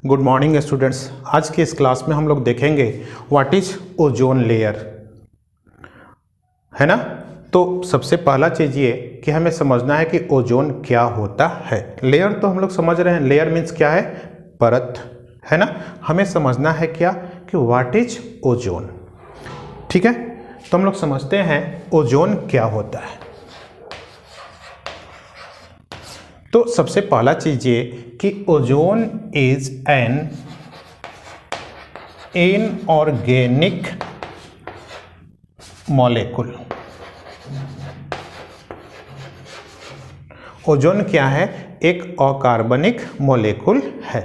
Good morning students. आज के इस क्लास में हम लोग देखेंगे व्हाट इज ओजोन लेयर, है ना। तो सबसे पहला चीज़ ये कि हमें समझना है कि ओजोन क्या होता है। लेयर तो हम लोग समझ रहे हैं, लेयर मीन्स क्या है, परत, है ना। हमें समझना है क्या कि व्हाट इज ओजोन, ठीक है। तो हम लोग समझते हैं ओजोन क्या होता है। तो सबसे पहला चीज ये कि ozone is an inorganic molecule. Ozone क्या है, एक अकार्बनिक मॉलिक्यूल है।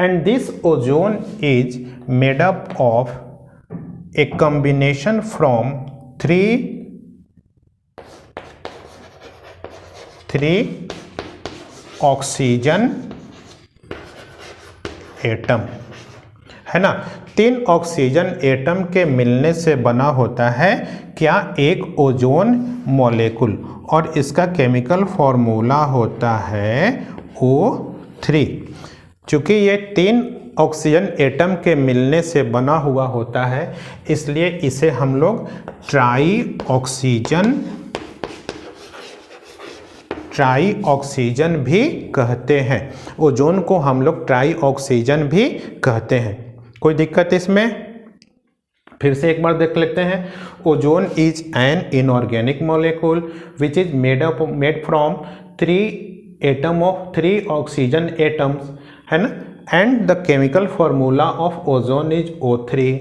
And this ozone is made up of a combination from three oxygen atom, है ना। 3 ऑक्सीजन एटम के मिलने से बना होता है क्या, एक ओजोन मॉलिक्यूल। और इसका केमिकल फॉर्मूला होता है O3। चूँकि ये 3 ऑक्सीजन एटम के मिलने से बना हुआ होता है, इसलिए इसे हम लोग ट्राई ऑक्सीजन भी कहते हैं। ओजोन को हम लोग ट्राई ऑक्सीजन भी कहते हैं। कोई दिक्कत इसमें? फिर से एक बार देख लेते हैं। Ozone is an inorganic molecule which is made from 3 oxygen atoms, है ना। And the chemical formula of ozone is O3।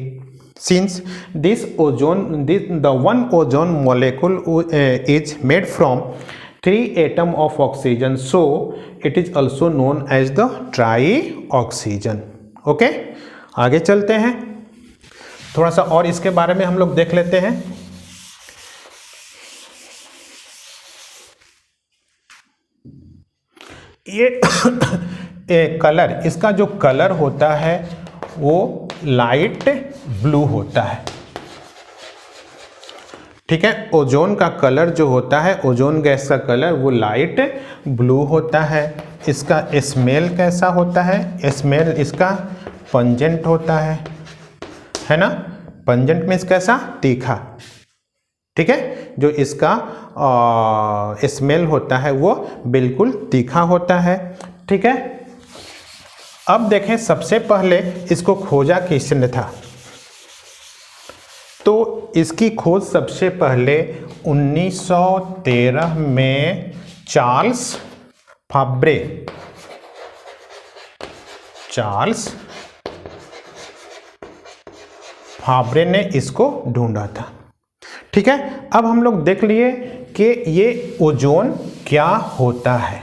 Since the one ozone molecule is made from 3 atom of oxygen, so it is also known as the trioxygen। Okay, आगे चलते हैं। थोड़ा सा और इसके बारे में हम लोग देख लेते हैं। ये कलर, इसका जो कलर होता है वो लाइट ब्लू होता है, ठीक है। ओजोन का कलर जो होता है, ओजोन गैस का कलर वो लाइट ब्लू होता है। इसका स्मेल कैसा होता है, स्मेल इसका पंजेंट होता है ना। पंजेंट मीन्स कैसा, तीखा, ठीक है। जो इसका स्मेल होता है वो बिल्कुल तीखा होता है, ठीक है। अब देखें, सबसे पहले इसको खोजा किसने था, तो इसकी खोज सबसे पहले 1913 में चार्ल्स फाब्रे ने इसको ढूंढा था, ठीक है। अब हम लोग देख लिए कि ये ओजोन क्या होता है।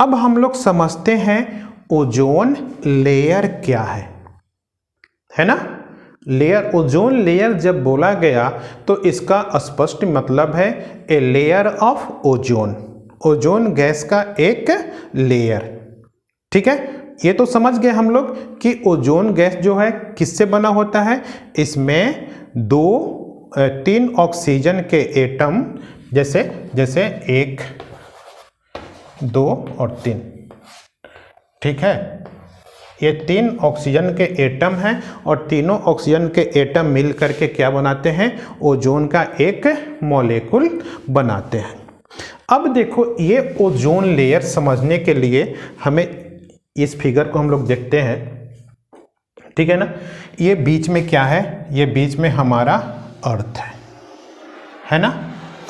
अब हम लोग समझते हैं ओजोन लेयर क्या है ना। लेयर, ओजोन लेयर जब बोला गया तो इसका स्पष्ट मतलब है a layer of ozone, ozone gas का एक लेयर, ठीक है। ये तो समझ गए हम लोग कि ओजोन गैस जो है किससे बना होता है। इसमें 3 ऑक्सीजन के एटम, जैसे 1 2 और 3, ठीक है। ये 3 ऑक्सीजन के एटम हैं और तीनों ऑक्सीजन के एटम मिल करके क्या बनाते हैं, ओजोन का एक मॉलिक्यूल बनाते हैं। अब देखो, ये ओजोन लेयर समझने के लिए हमें इस फिगर को हम लोग देखते हैं, ठीक है ना। ये बीच में क्या है, ये बीच में हमारा अर्थ है ना,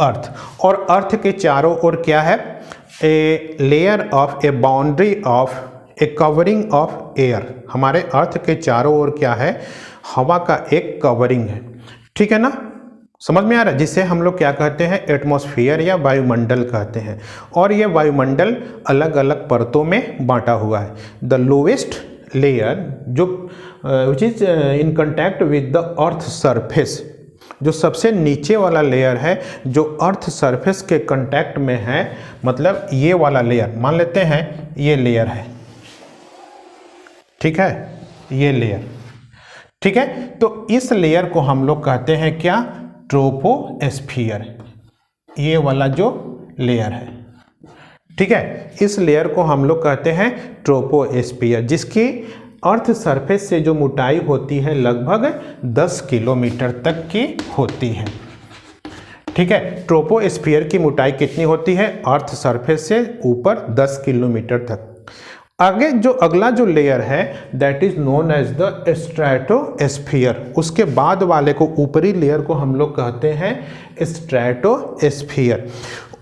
अर्थ। और अर्थ के चारों ओर क्या है, a layer of A boundary of A covering of air. हमारे अर्थ के चारों ओर क्या है, हवा का एक कवरिंग है, ठीक है ना। समझ में आ रहा है, जिसे हम लोग क्या कहते हैं, एटमॉस्फेयर या वायुमंडल कहते हैं। और ये वायुमंडल अलग अलग परतों में बांटा हुआ है। द लोवेस्ट लेयर जो which is in contact with the earth surface, जो सबसे नीचे वाला लेयर है जो अर्थ सरफेस के कांटेक्ट में है, मतलब ये वाला लेयर, मान लेते हैं ये लेयर है, ठीक है, ये लेयर, ठीक है। तो इस लेयर को हम लोग कहते हैं क्या, ट्रोपोस्फियर। ये वाला जो लेयर है, ठीक है, इस लेयर को हम लोग कहते हैं ट्रोपोस्फियर, जिसकी अर्थ सरफेस से जो मोटाई होती है लगभग 10 किलोमीटर तक की होती है। ठीक है, ट्रोपोस्फियर की मोटाई कितनी होती है? अर्थ सरफेस से ऊपर 10 किलोमीटर तक। आगे जो अगला जो लेयर है that is known as the stratosphere. उसके बाद वाले को, ऊपरी लेयर को हम लोग कहते हैं स्ट्रेटोस्फियर।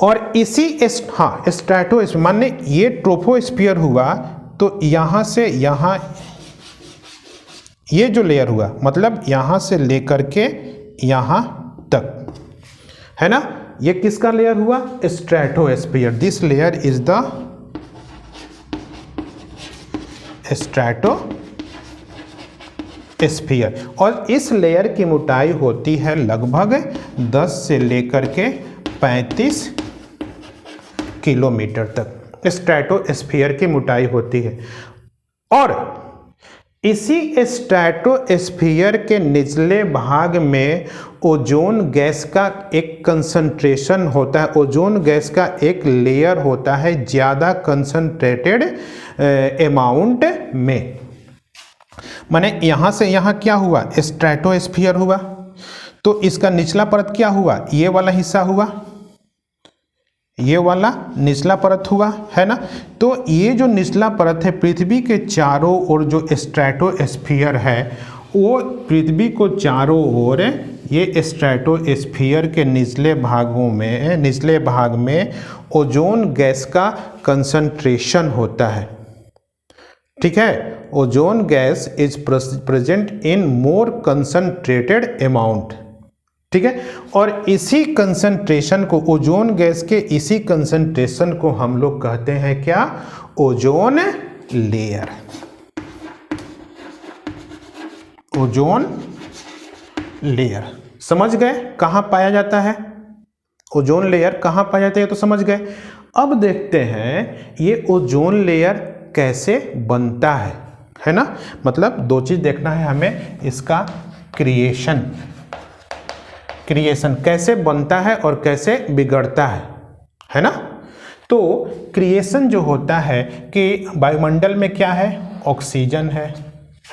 और इसी स्ट्रेटोस्फियर माने ये ट्रोपोस्फियर हुआ, तो यहाँ से यहाँ ये जो लेयर हुआ मतलब यहाँ से लेकर के यहाँ तक, है ना, ये किसका लेयर हुआ? Stratosphere. This layer is the stratosphere. और इस लेयर की मोटाई होती है लगभग 10 से लेकर के 35 किलोमीटर तक स्ट्रेटोस्फियर की मोटाई होती है। और इसी स्ट्रेटोस्फियर के निचले भाग में ओजोन गैस का एक कंसंट्रेशन होता है, ओजोन गैस का एक लेयर होता है ज़्यादा कंसंट्रेटेड अमाउंट में। माने यहाँ से यहाँ क्या हुआ? स्ट्रेटोस्फियर हुआ, तो इसका निचला परत क्या हुआ? ये वाला हिस्सा हुआ, ये वाला निचला परत हुआ, है ना। तो ये जो निचला परत है, पृथ्वी के चारों ओर जो स्ट्रेटोस्फियर है, वो पृथ्वी को चारों ओर ये स्ट्रेटोस्फियर के निचले भाग में ओजोन गैस का कंसंट्रेशन होता है। ठीक है, ozone gas is present in more concentrated amount. ठीक है, और इसी कंसंट्रेशन को, ओजोन गैस के इसी कंसंट्रेशन को हम लोग कहते हैं क्या? Ozone layer. ओजोन लेयर समझ गए कहाँ पाया जाता है? ओजोन लेयर कहाँ पाया जाता है तो समझ गए। अब देखते हैं ये ओजोन लेयर कैसे बनता है ना। मतलब दो चीज देखना है हमें, इसका क्रिएशन कैसे बनता है और कैसे बिगड़ता है ना। तो क्रिएशन जो होता है कि वायुमंडल में क्या है? ऑक्सीजन है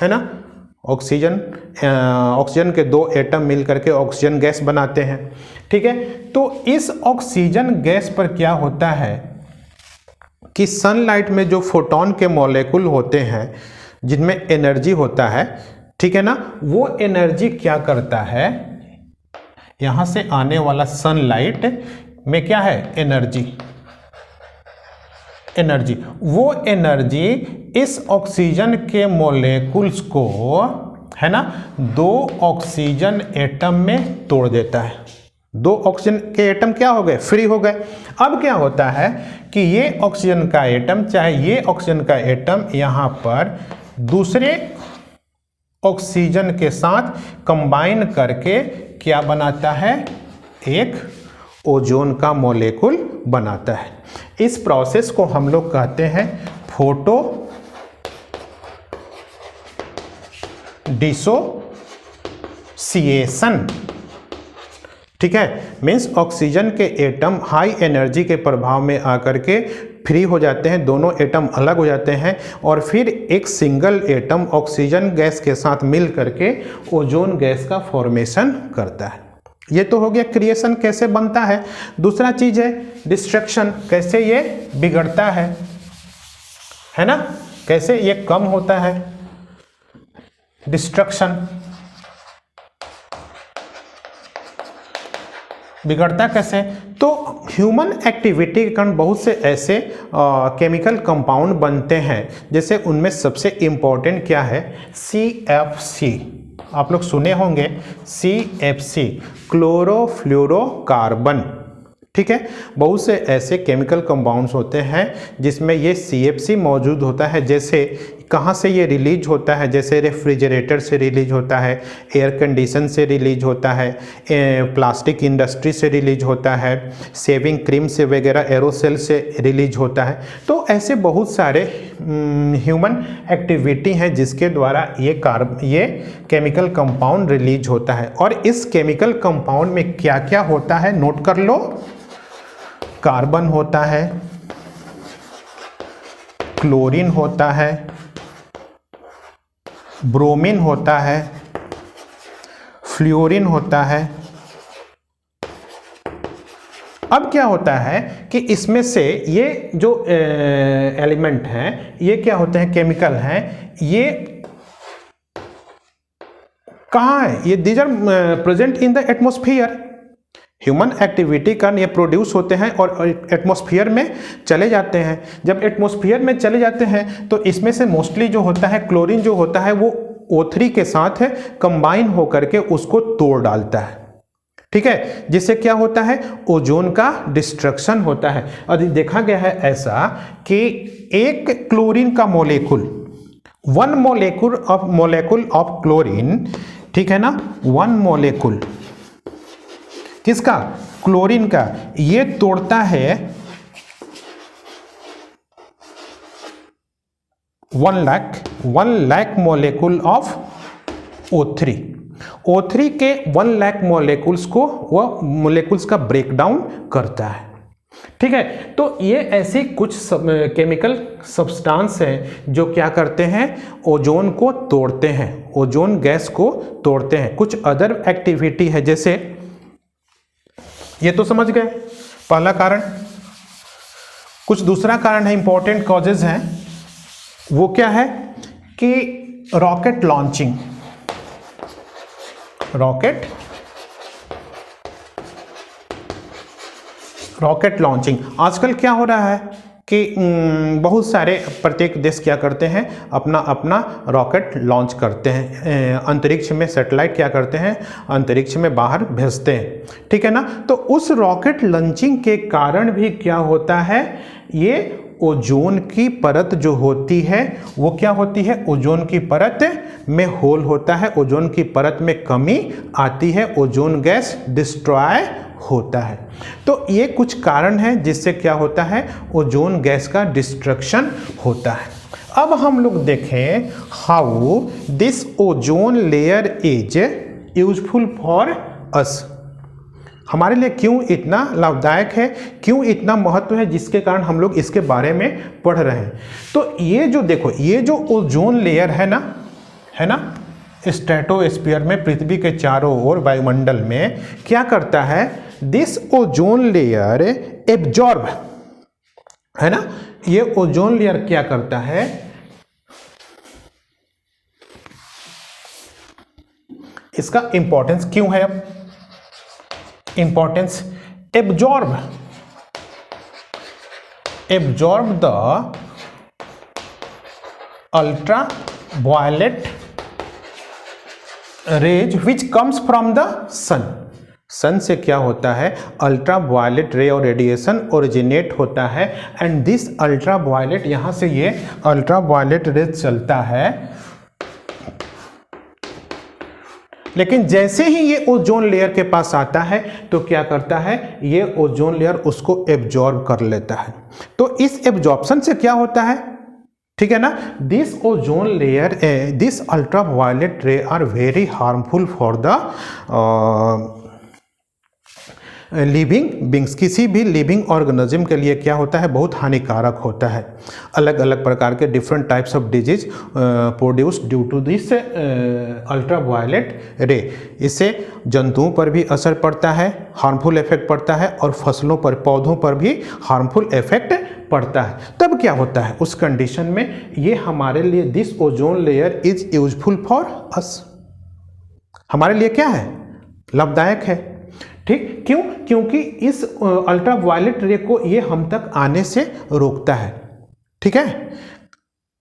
ना। ऑक्सीजन के दो एटम मिल करके ऑक्सीजन गैस बनाते हैं। ठीक है, तो इस ऑक्सीजन गैस पर क्या होता है कि सनलाइट में जो फोटोन के मॉलिक्यूल होते हैं जिनमें एनर्जी होता है, ठीक है ना, वो एनर्जी क्या करता है, यहाँ से आने वाला सनलाइट में क्या है? एनर्जी। वो एनर्जी इस ऑक्सीजन के मॉलिक्यूल्स को, है ना, दो ऑक्सीजन एटम में तोड़ देता है। दो ऑक्सीजन के एटम क्या हो गए? फ्री हो गए। अब क्या होता है कि ये ऑक्सीजन का एटम, चाहे ये ऑक्सीजन का एटम यहाँ पर दूसरे ऑक्सीजन के साथ कंबाइन करके क्या बनाता है? एक ओजोन का मॉलिक्यूल बनाता है। इस प्रोसेस को हम लोग कहते हैं फोटो डिसोसिएशन। ठीक है, मीन्स ऑक्सीजन के एटम हाई एनर्जी के प्रभाव में आकर के फ्री हो जाते हैं, दोनों एटम अलग हो जाते हैं और फिर एक सिंगल एटम ऑक्सीजन गैस के साथ मिल करके ओजोन गैस का फॉर्मेशन करता है। ये तो हो गया क्रिएशन कैसे बनता है। दूसरा चीज है डिस्ट्रक्शन, कैसे ये बिगड़ता है ना, कैसे ये कम होता है। डिस्ट्रक्शन बिगड़ता कैसे? तो ह्यूमन एक्टिविटी के कारण बहुत से ऐसे केमिकल कंपाउंड बनते हैं, जैसे उनमें सबसे इम्पोर्टेंट क्या है? CFC। आप लोग सुने होंगे CFC, क्लोरोफ्लोरोकार्बन। ठीक है, बहुत से ऐसे केमिकल कंपाउंड्स होते हैं जिसमें ये CFC मौजूद होता है। जैसे कहाँ से ये रिलीज होता है? जैसे रेफ्रिजरेटर से रिलीज होता है, एयर कंडीशन से रिलीज होता है, प्लास्टिक इंडस्ट्री से रिलीज होता है, शेविंग क्रीम से वगैरह, एरोसेल से रिलीज होता है। तो ऐसे बहुत सारे ह्यूमन एक्टिविटी हैं जिसके द्वारा ये केमिकल कंपाउंड रिलीज होता है। और इस केमिकल कंपाउंड में क्या क्या होता है नोट कर लो। कार्बन होता है, क्लोरीन होता है, ब्रोमीन होता है, फ्लोरीन होता है। अब क्या होता है कि इसमें से ये जो एलिमेंट हैं, ये क्या होते हैं, केमिकल हैं, ये कहाँ है, ये these are present in the atmosphere. Human activity का ये प्रोड्यूस होते हैं और एटमॉस्फेयर में चले जाते हैं। जब एटमॉस्फेयर में चले जाते हैं तो इसमें से मोस्टली जो होता है क्लोरीन जो होता है वो O3 के साथ कंबाइन होकर के उसको तोड़ डालता है, ठीक है, जिससे क्या होता है, ओजोन का डिस्ट्रक्शन होता है। और देखा गया है ऐसा कि एक क्लोरीन का मोलेकुल, वन मोलेकुल ऑफ क्लोरीन, ठीक है ना, वन मोलेकुल किसका, क्लोरीन का, ये तोड़ता है 1 लाख मोलेकुल ऑफ O3। O3 के 1 लाख मोलेकुल्स को वह मोलेकुल्स का ब्रेकडाउन करता है, ठीक है। तो ये ऐसे कुछ केमिकल सब्सटेंस हैं जो क्या करते हैं, ओजोन को तोड़ते हैं, ओजोन गैस को तोड़ते हैं। कुछ अदर एक्टिविटी है, जैसे ये तो समझ गए पहला कारण। कुछ दूसरा कारण है, इंपॉर्टेंट कॉजेज हैं, वो क्या है कि रॉकेट लॉन्चिंग। रॉकेट लॉन्चिंग आजकल क्या हो रहा है कि बहुत सारे प्रत्येक देश क्या करते हैं, अपना अपना रॉकेट लॉन्च करते हैं, अंतरिक्ष में सैटेलाइट क्या करते हैं, अंतरिक्ष में बाहर भेजते हैं, ठीक है ना। तो उस रॉकेट लॉन्चिंग के कारण भी क्या होता है, ये ओजोन की परत जो होती है वो क्या होती है, ओजोन की परत में होल होता है, ओजोन की परत में कमी आती है, ओजोन गैस डिस्ट्रॉय होता है। तो ये कुछ कारण हैं जिससे क्या होता है, ओजोन गैस का डिस्ट्रक्शन होता है। अब हम लोग देखें how this ozone layer is useful for अस, हमारे लिए क्यों इतना लाभदायक है, क्यों इतना महत्व है, जिसके कारण हम लोग इसके बारे में पढ़ रहे हैं। तो ये जो देखो, ये जो ओजोन लेयर है ना, स्ट्रेटोस्फीयर में, पृथ्वी के चारों ओर वायुमंडल में क्या करता है, दिस ओजोन लेयर एब्जॉर्ब, है ना, ये ओजोन लेयर क्या करता है, इसका इंपॉर्टेंस क्यों है, अब importance, absorb the ultraviolet rays which comes from the sun से क्या होता है, अल्ट्रा वायलेट रे और रेडिएशन ओरिजिनेट होता है। एंड दिस अल्ट्रा वायलेट, यहां से ये अल्ट्रा वायलेट रेज चलता है, लेकिन जैसे ही ये ओजोन लेयर के पास आता है तो क्या करता है, ये ओजोन लेयर उसको एब्जॉर्ब कर लेता है। तो इस एब्जॉर्प्शन से क्या होता है, ठीक है ना, this ozone layer, this ultraviolet ray are very harmful for the living beings, किसी भी लिविंग ऑर्गेनिज्म के लिए क्या होता है, बहुत हानिकारक होता है। अलग अलग प्रकार के different types of disease produced due to this ultraviolet ray. इससे जंतुओं पर भी असर पड़ता है, हार्मफुल इफेक्ट पड़ता है, और फसलों पर, पौधों पर भी हार्मफुल इफेक्ट पड़ता है। तब क्या होता है उस कंडीशन में, ये हमारे लिए, this ozone layer is useful for अस, हमारे लिए क्या है, लाभदायक है, ठीक। क्यों, क्योंकि इस अल्ट्रा वायलेट रे को ये हम तक आने से रोकता है, ठीक है,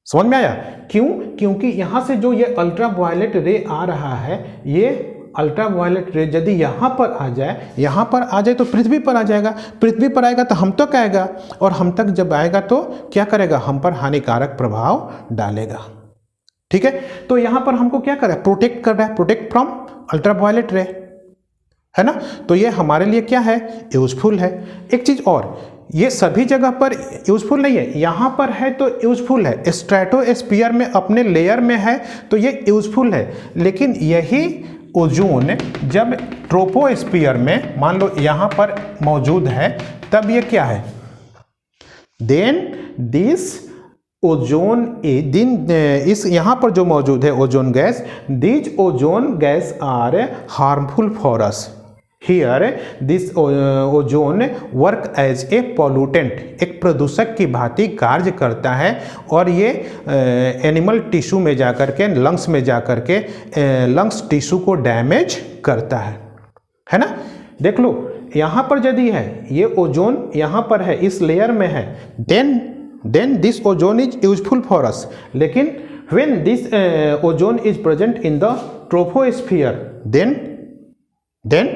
समझ में आया, क्यों, क्योंकि यहां से जो ये अल्ट्रा वायलेट रे आ रहा है, ये अल्ट्रा वायलेट रे यदि यहाँ पर आ जाए तो पृथ्वी पर आ जाएगा, पृथ्वी पर आएगा तो हम तक आएगा, और हम तक जब आएगा तो क्या करेगा, हम पर हानिकारक प्रभाव डालेगा, ठीक है। तो यहाँ पर हमको क्या कर रहा है, प्रोटेक्ट कर रहा है, प्रोटेक्ट फ्रॉम अल्ट्रा वायलेट रे, है ना। तो ये हमारे लिए क्या है, यूजफुल है। एक चीज और, ये सभी जगह पर यूजफुल नहीं है, यहां पर है तो यूजफुल है, स्ट्रेटोस्फीयर में अपने लेयर में है तो ये यूजफुल है। लेकिन यही ओजोन जब ट्रोपोस्फीयर में मान लो यहां पर मौजूद है, तब ये क्या है, देन दिस ओजोन इस यहाँ पर जो मौजूद है ozone gas, these ozone gas are harmful for us. Here this ozone work as a pollutant, एक प्रदूषक की भांति कार्य करता है और ये एनिमल टिश्यू में जाकर के, लंग्स में जाकर के लंग्स टिश्यू को डैमेज करता है ना। देख लो यहाँ पर यदि है ये ओजोन यहाँ पर है, इस लेयर में है, then this ozone is useful for us. लेकिन when this ozone is present in the troposphere, then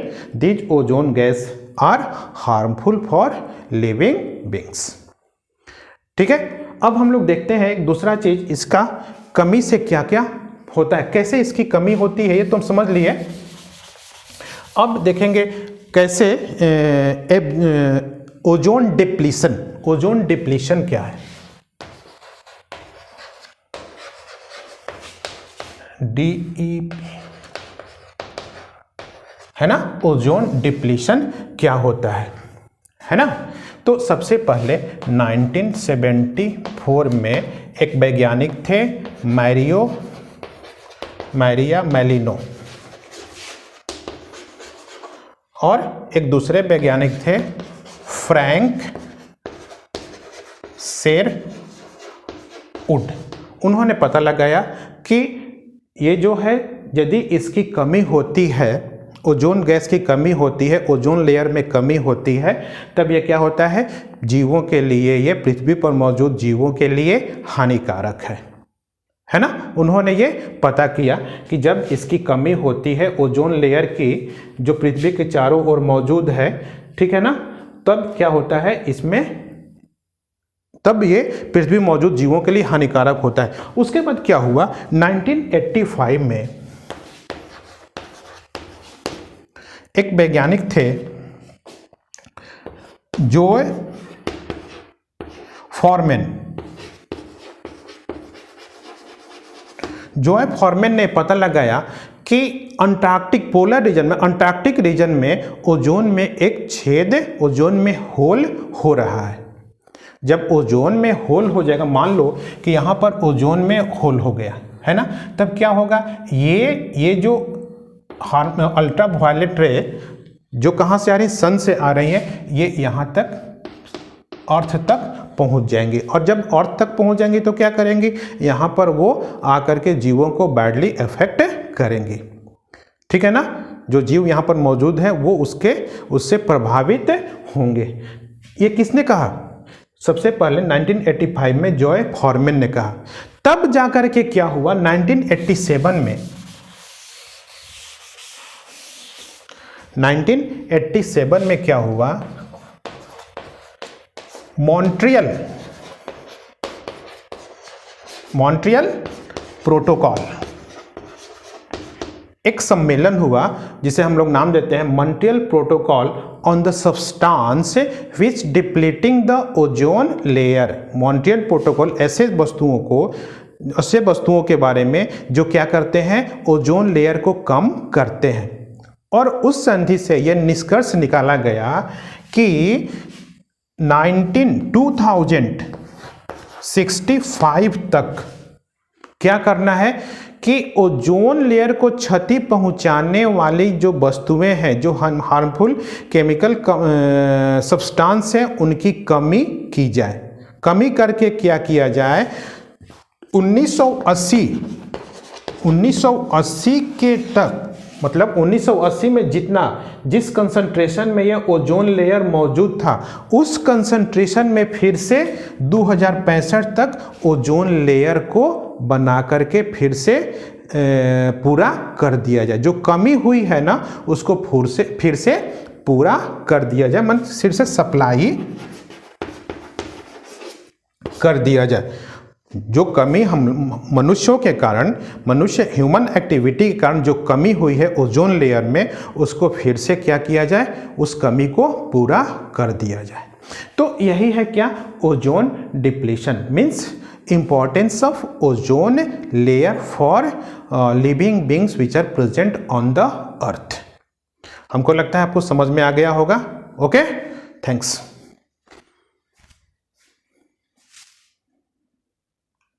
these ozone gas are harmful for living beings। ठीक है, अब हम लोग देखते हैं एक दूसरा चीज, इसका कमी से क्या क्या होता है, कैसे इसकी कमी होती है, ये तुम समझ लिए। अब देखेंगे कैसे ओजोन डिप्लीशन, ओजोन डिप्लीशन क्या है, DEP है ना, ओजोन डिप्लीशन क्या होता है ना। तो सबसे पहले 1974 में एक वैज्ञानिक थे मैरिया मेलिनो, और एक दूसरे वैज्ञानिक थे फ्रैंक शेरवुड। उन्होंने पता लगाया कि ये जो है यदि इसकी कमी होती है, ओजोन गैस की कमी होती है, ओजोन लेयर में कमी होती है, तब ये क्या होता है, जीवों के लिए, ये पृथ्वी पर मौजूद जीवों के लिए हानिकारक है ना। उन्होंने ये पता किया कि जब इसकी कमी होती है ओजोन लेयर की, जो पृथ्वी के चारों ओर मौजूद है, ठीक है ना, तब क्या होता है इसमें, तब ये पृथ्वी मौजूद जीवों के लिए हानिकारक होता है। उसके बाद क्या हुआ, 1985 में एक वैज्ञानिक थे जोए फॉरमैन ने पता लगाया कि अंटार्कटिक पोलर रीजन में, अंटार्कटिक रीजन में ओजोन में एक छेद, ओजोन में होल हो रहा है। जब ओजोन में होल हो जाएगा, मान लो कि यहाँ पर ओजोन में होल हो गया है ना, तब क्या होगा, ये जो अल्ट्रा वायलेट रे जो कहाँ से आ रही है, सन से आ रही है, ये यहाँ तक अर्थ तक पहुँच जाएंगी, और जब अर्थ तक पहुँच जाएंगी तो क्या करेंगी, यहाँ पर वो आकर के जीवों को बैडली इफेक्ट करेंगी। ठीक है ना, जो जीव यहाँ पर मौजूद है वो उससे प्रभावित होंगे। ये किसने कहा, सबसे पहले 1985 में जोए फॉरमैन ने कहा। तब जाकर के क्या हुआ, 1987 में क्या हुआ, मॉन्ट्रियल प्रोटोकॉल, एक सम्मेलन हुआ जिसे हम लोग नाम देते हैं Montreal protocol on the substance which depleting the ozone layer. Montreal protocol ऐसे वस्तुओं के बारे में जो क्या करते हैं, ओजोन लेयर को कम करते हैं। और उस संधि से यह निष्कर्ष निकाला गया कि 2065 तक क्या करना है कि ओजोन लेयर को क्षति पहुंचाने वाली जो वस्तुएं हैं, जो हार्मफुल केमिकल सब्सटेंस है, उनकी कमी की जाए। कमी करके क्या किया जाए, 1980 के तक, मतलब 1980 में जिस कंसंट्रेशन में यह ओजोन लेयर मौजूद था, उस कंसंट्रेशन में फिर से 2065 तक ओजोन लेयर को बना करके फिर से पूरा कर दिया जाए। जो कमी हुई है ना, उसको फिर से पूरा कर दिया जाए, मतलब फिर से सप्लाई कर दिया जाए। जो कमी हम मनुष्यों के कारण, ह्यूमन एक्टिविटी के कारण जो कमी हुई है ओजोन लेयर में, उसको फिर से क्या किया जाए, उस कमी को पूरा कर दिया जाए। तो यही है क्या, ozone depletion means importance of ozone layer for living beings which are present on the earth. हमको लगता है आपको समझ में आ गया होगा। Okay, thanks.